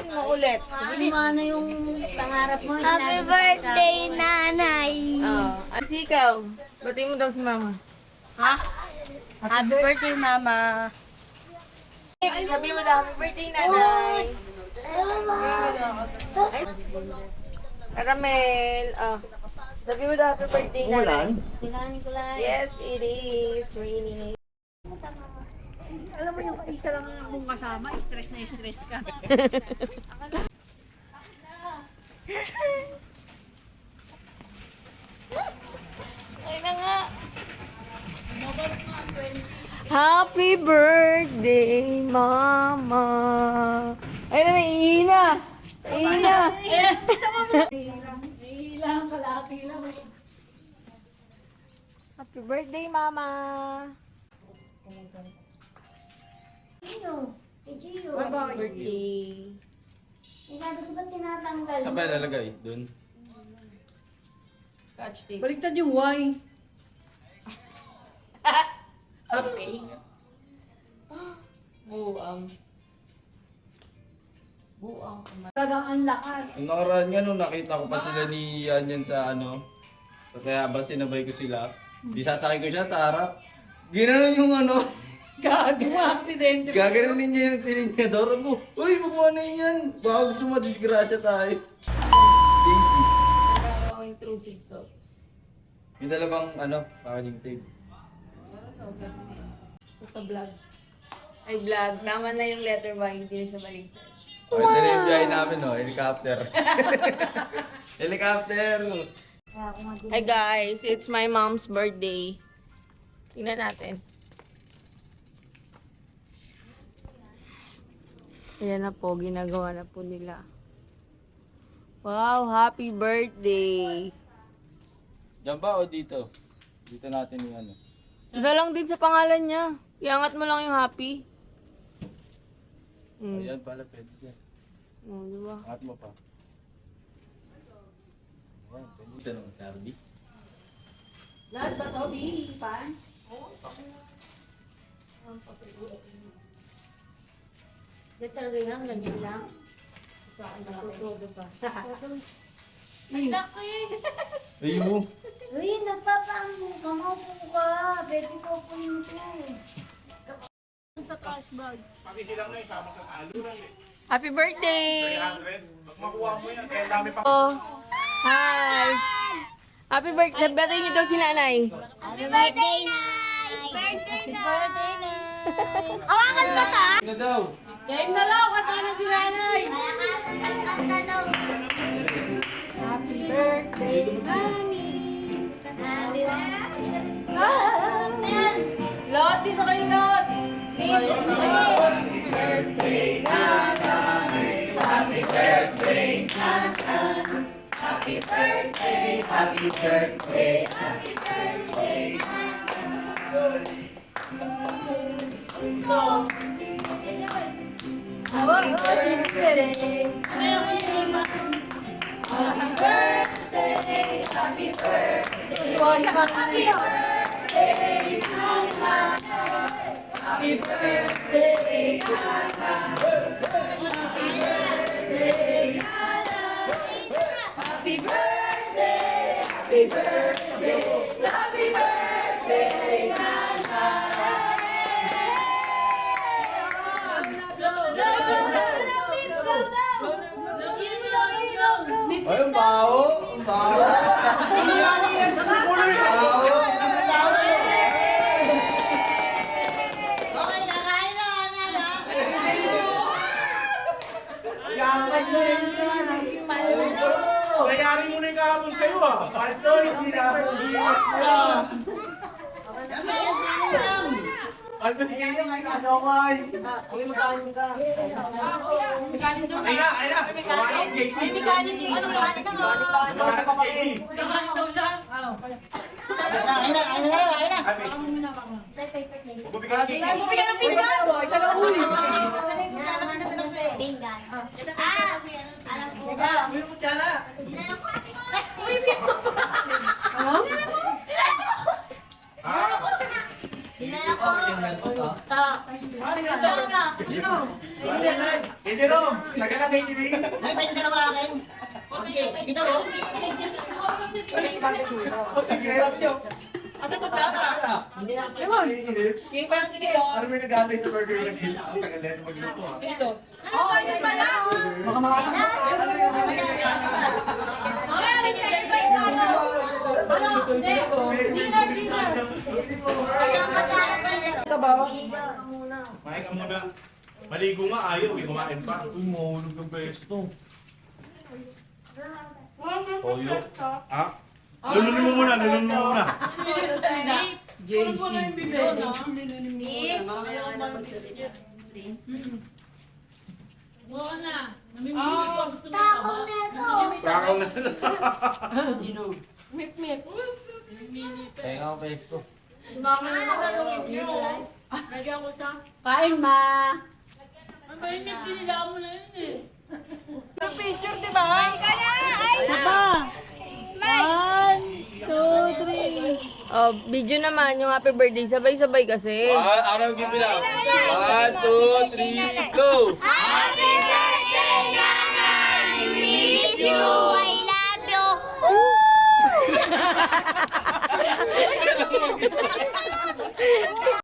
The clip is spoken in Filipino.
Batiin mo ulit. Hindi mo ano yung pangarap mo. Happy birthday, nanay! Si ikaw, batiin mo daw si mama. Ha? Happy birthday, mama! Sabi mo daw, happy birthday, nanay. Ay, Caramel. Sabi mo daw, happy birthday, nanay. Kailangan ko lang. Yes, it is raining. Alam mo yung isa lang mong kasama, stress na stress ka. Ay na nga. Happy birthday, mama. Ay na, naiina. Naiina. Ilang kalaki lang. Happy birthday, mama. Gino? Gino? Happy birthday. Sabi ko ba tinatanggal Saan mo? ba ilalagay? Doon? Scotch tape. Baliktad yung Y. Happy. Buang. Buang. Talagang ang lakas. Yung nakaraan nga nung nakita ko pa sila ni Yan sa ano. So kaya habang sinabay ko sila, di sasakay ko siya sa harap. Ginanon yung ano. Gago, aksidente. Gaganunin niya yung silinyador mo. Uy, bukuha na yun yan. Baka gusto madisgrasya tayo. Easy. Ang intrusive to. Yung dalawang ano, packaging tape. Sa vlog. Ay, vlog. Tama na yung letter ba, hindi na siya baligtad. Ito na yung biyahe namin, no? Helicopter. Helicopter! Hi guys, it's my mom's birthday. Tingnan natin. Ayan na po, ginagawa na po nila. Wow, happy birthday! Diyan ba o dito? Dito natin yung ano. Ito lang din sa pangalan niya. Iangat mo lang yung happy. Ayan pala, pwede dyan. Oh, diba? Angat mo pa. Ayan, pwede dito ng sardi. Lahat ba to, B? Pan? Dito talaga lang, ganyan lang. Sa akin natutudo pa. Ayun! Uy, nagpapaambo ka, maupo ka. Baby ko po yun ko. Sa cash bag. Happy birthday! Oh, hi! Happy birthday! Sabihin niyo daw si nanay. Happy birthday, nay! Birthday, nay! Awakan mo ta! Ano daw? Game na lang! Kata na si nanay! Malakasan ng kanta daw. Happy birthday, mami! Happy birthday! Lot, dito kayo lot! Happy birthday, nanay! Happy birthday, nanay! Happy birthday, happy birthday, happy birthday, happy birthday, happy birthday, happy birthday, happy birthday, Nana. Happy birthday, Nana. Happy birthday, Nana. Happy birthday, happy birthday, happy birthday, Nana. Ay, ang baho! Ang baho! Ang baho! Nangyari muna yung kahapon sa'yo ah. Parto, hindi na ako Parto si Casey, may kasaway. Uy, magkain ka. Ay na, ay na. Kumain, Casey. May kanin, Jason. Kumain pa, Casey. Ay na. Bumibigay ni Casey. Bumigyan ng pinggan. Isa lang huli. Pinggan. Alam ko. Tingnan ako. Hindi no, taga na kayo din. Ay, pwede dalawa akin. O sige, kita mo. O sige, natin yun. Ano may nag-aantay sa burger na gila? Ang tagal na ito magluto ah. Baka makakasama. Kumain ka muna. Maligo nga, ayaw eh. Kumain pa. Uy, mahulog ang pesto. Toyo. Ha? Lununin mo muna, lununin mo muna. Takong na ito. Kakaw na. Kaya nga ang pesto. Kain, ma. Oh, video naman yung happy birthday. Sabay-sabay kasi. Araw gibi lang. 1, 2, 3, go! Happy birthday, Nanay! Miss you! I love you! Siya lang mag-isa.